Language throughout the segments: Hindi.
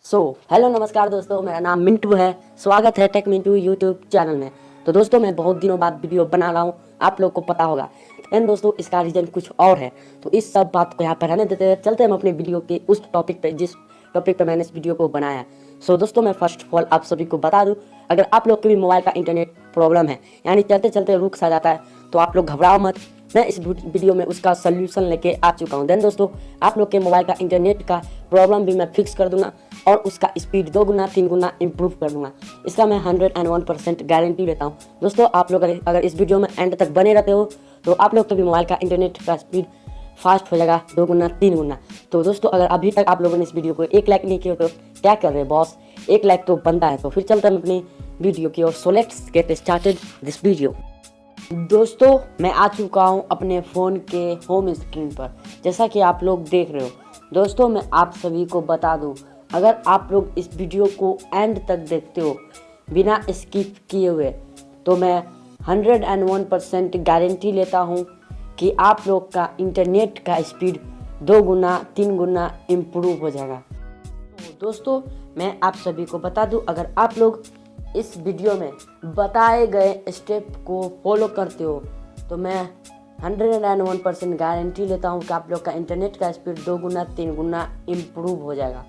हेलो नमस्कार दोस्तों, मेरा नाम मिंटू है। स्वागत है टेक मिंटू यूट्यूब चैनल में। तो दोस्तों मैं बहुत दिनों बाद वीडियो बना रहा हूँ, आप लोग को पता होगा। एंड दोस्तों इसका रीज़न कुछ और है, तो इस सब बात को यहाँ पर रहने देते हैं। चलते हैं हम अपने वीडियो के उस टॉपिक पे जिस टॉपिक पे मैंने इस वीडियो को बनाया है। दोस्तों मैं फर्स्ट ऑफ ऑल आप सभी को बता दूँ, अगर आप लोग के भी मोबाइल का इंटरनेट प्रॉब्लम है, यानी चलते चलते रुक सा जाता है, तो आप लोग घबराओ मत। मैं इस वीडियो में उसका सोल्यूशन लेके आ चुका हूँ। देन दोस्तों आप लोग के मोबाइल का इंटरनेट का प्रॉब्लम भी मैं फिक्स कर दूंगा और उसका स्पीड 2 गुना 3 गुना इम्प्रूव कर दूंगा। इसका मैं 101% गारंटी लेता हूँ। दोस्तों आप लोग अगर इस वीडियो में एंड तक बने रहते हो तो आप लोग का भी मोबाइल का इंटरनेट का स्पीड फास्ट हो जाएगा 2 गुना 3 गुना। तो दोस्तों अगर अभी तक आप लोगों ने इस वीडियो को 1 लाइक नहीं किया तो क्या कर रहे हैं बॉस, 1 लाइक तो बनता है। तो फिर चलते हैं अपनी वीडियो की ओर। So let's get started this video. दोस्तों मैं आ चुका हूँ अपने फ़ोन के होम स्क्रीन पर, जैसा कि आप लोग देख रहे हो। दोस्तों मैं आप सभी को बता दूँ, अगर आप लोग इस वीडियो को एंड तक देखते हो बिना स्किप किए हुए, तो मैं 101% गारंटी लेता हूँ कि आप लोग का इंटरनेट का स्पीड 2 गुना 3 गुना इम्प्रूव हो जाएगा। तो दोस्तों मैं आप सभी को बता दूँ, अगर आप लोग इस वीडियो में बताए गए स्टेप को फॉलो करते हो तो मैं 101% गारंटी लेता हूँ कि आप लोग का इंटरनेट का स्पीड 2 गुना 3 गुना इम्प्रूव हो जाएगा।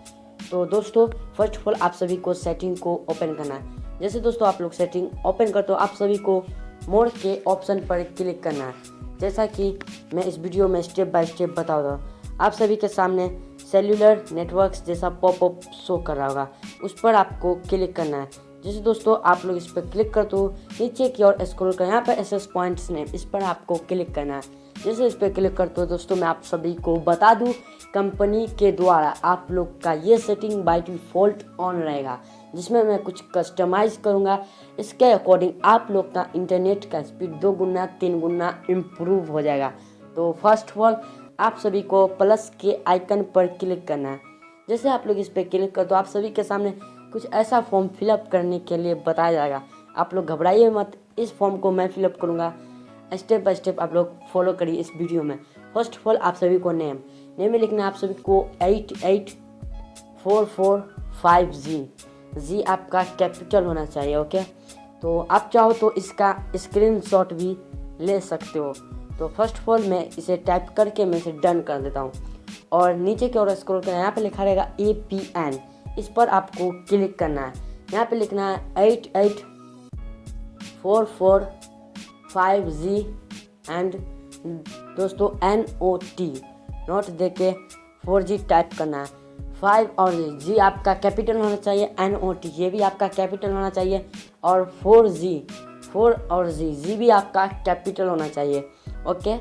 तो दोस्तों फर्स्ट ऑफ ऑल आप सभी को सेटिंग को ओपन करना है। जैसे दोस्तों आप लोग सेटिंग ओपन करते हो, आप सभी को मोड के ऑप्शन पर क्लिक करना है। जैसा कि मैं इस वीडियो में स्टेप बाय स्टेप बताऊँगा, आप सभी के सामने सेल्यूलर नेटवर्क्स जैसा पॉपअप शो कर रहा होगा, उस पर आपको क्लिक करना है। जैसे दोस्तों आप लोग इस पर क्लिक करते हो, नीचे की ओर स्क्रॉल कर यहाँ पर एसएस पॉइंट्स नेम, इस पर आपको क्लिक करना है। जैसे इस पर क्लिक करते हो दोस्तों मैं आप सभी को बता दूं, कंपनी के द्वारा आप लोग का ये सेटिंग बाय डिफ़ॉल्ट ऑन रहेगा, जिसमें मैं कुछ कस्टमाइज़ करूँगा। इसके अकॉर्डिंग आप लोग का इंटरनेट का स्पीड 2 गुना 3 गुना इम्प्रूव हो जाएगा। तो फर्स्ट ऑफ ऑल आप सभी को प्लस के आइकन पर क्लिक करना है। जैसे आप लोग इस पर क्लिक कर तो आप सभी के सामने कुछ ऐसा फॉर्म फिलअप करने के लिए बताया जाएगा। आप लोग घबराइए मत, इस फॉर्म को मैं फिलअप करूँगा, स्टेप बाय स्टेप आप लोग फॉलो करिए इस वीडियो में। फर्स्ट ऑफ ऑल आप सभी को नेम में लिखना है, आप सभी को 88445G आपका कैपिटल होना चाहिए। ओके, तो आप चाहो तो इसका स्क्रीनशॉट भी ले सकते हो। तो फर्स्ट ऑफ ऑल मैं इसे टाइप करके मैं इसे डन कर देता हूँ और नीचे की ओर स्क्रॉल करना है, यहाँ पे लिखा रहेगा APN, इस पर आपको क्लिक करना है। यहाँ पे लिखना है 88445G एंड दोस्तों नोट देके 4G टाइप करना है। 5 और G आपका कैपिटल होना चाहिए, NOT ये भी आपका कैपिटल होना चाहिए, और 4 और G भी आपका कैपिटल होना चाहिए। ओके,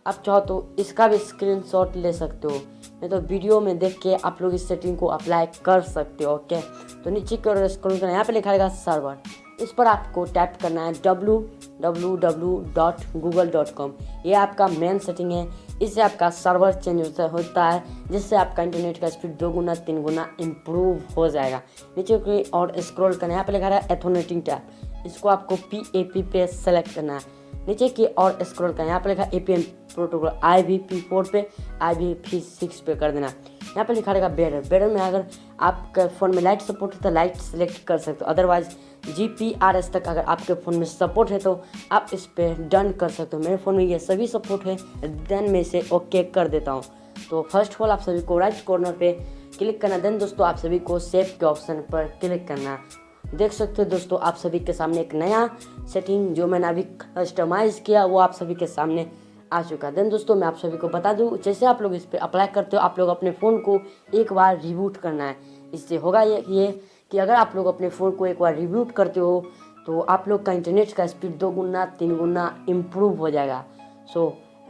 आप चाहो तो इसका भी स्क्रीनशॉट ले सकते हो, नहीं तो वीडियो में देख के आप लोग इस सेटिंग को अप्लाई कर सकते हो। ओके, तो नीचे की ओर स्क्रॉल करना है, यहाँ पे लिखा रहेगा सर्वर, इस पर आपको टाइप करना है www.google.com। ये आपका मेन सेटिंग है, इससे आपका सर्वर चेंज होता है, जिससे आपका इंटरनेट का स्पीड 2 गुना 3 गुना इम्प्रूव हो जाएगा। नीचे की ओर स्क्रॉल करना है, यहाँ पे लिखा है एथोनेटिंग टैब, इसको आपको PAP पे सेलेक्ट करना है। नीचे की ओर स्क्रॉल करना है, यहाँ पे लिखा APN प्रोटोकॉल IPv4 पे IPv6 पे कर देना। यहाँ पे लिखा रहेगा बेडर में अगर आपके फ़ोन में लाइट सपोर्ट है तो लाइट सेलेक्ट कर सकते हो, अदरवाइज GPRS तक अगर आपके फ़ोन में सपोर्ट है तो आप इस पर डन कर सकते हो। मेरे फ़ोन में ये सभी सपोर्ट है, देन मैं इसे ओके कर देता हूँ। तो फर्स्ट ऑफ ऑल आप सभी को राइट कॉर्नर पे क्लिक करना, देन दोस्तों आप सभी को सेव के ऑप्शन पर क्लिक करना। देख सकते हो दोस्तों आप सभी के सामने एक नया सेटिंग जो मैंने अभी कस्टमाइज़ किया वो आप सभी के सामने आ चुका है। देन दोस्तों मैं आप सभी को बता दूं, जैसे आप लोग इस पर अप्लाई करते हो, आप लोग अपने फ़ोन को एक बार रिबूट करना है। इससे होगा ये कि अगर आप लोग अपने फ़ोन को एक बार रिबूट करते हो तो आप लोग का इंटरनेट का स्पीड 2 गुना 3 गुना इम्प्रूव हो जाएगा।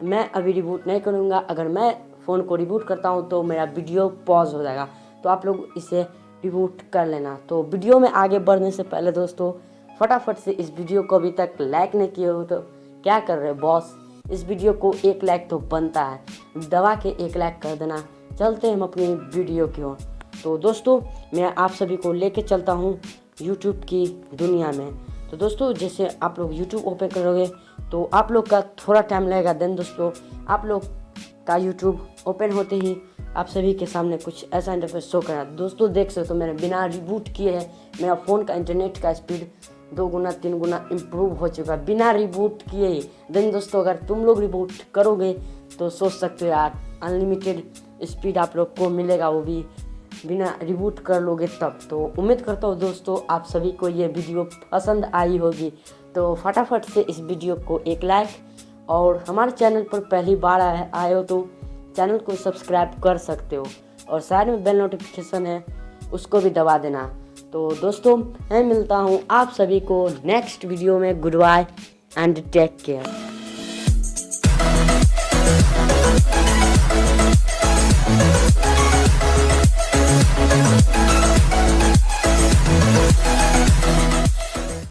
मैं अभी रिबूट नहीं करूँगा, अगर मैं फ़ोन को रिबूट करता हूँ तो मेरा वीडियो पॉज हो जाएगा, तो आप लोग इसे रिबूट कर लेना। तो वीडियो में आगे बढ़ने से पहले दोस्तों फटाफट से इस वीडियो को अभी तक लाइक नहीं किए हो तो क्या कर रहे हो बॉस, इस वीडियो को 1 लाइक तो बनता है, दबा के 1 लाइक कर देना। चलते हैं हम अपनी वीडियो की ओर। तो दोस्तों मैं आप सभी को लेके चलता हूँ यूट्यूब की दुनिया में। तो दोस्तों जैसे आप लोग यूट्यूब ओपन करोगे तो आप लोग का थोड़ा टाइम लगेगा। देन दोस्तों आप लोग का यूट्यूब ओपन होते ही आप सभी के सामने कुछ ऐसा इंटरफेस शो करा। दोस्तों देख सकते हो मैंने बिना रिबूट किए है मेरा फ़ोन का इंटरनेट का स्पीड 2 गुना 3 गुना इम्प्रूव हो चुका है बिना रिबूट किए ही। देन दोस्तों अगर तुम लोग रिबूट करोगे तो सोच सकते हो यार अनलिमिटेड स्पीड आप लोग को मिलेगा, वो भी बिना रिबूट कर लोगे तब। तो उम्मीद करता हूँ दोस्तों आप सभी को ये वीडियो पसंद आई होगी। तो फटाफट से इस वीडियो को एक लाइक और हमारे चैनल पर पहली बार आए हो तो चैनल को सब्सक्राइब कर सकते हो और साइड में बेल नोटिफिकेशन है उसको भी दबा देना। तो दोस्तों मैं मिलता हूँ आप सभी को नेक्स्ट वीडियो में। Goodbye and take care.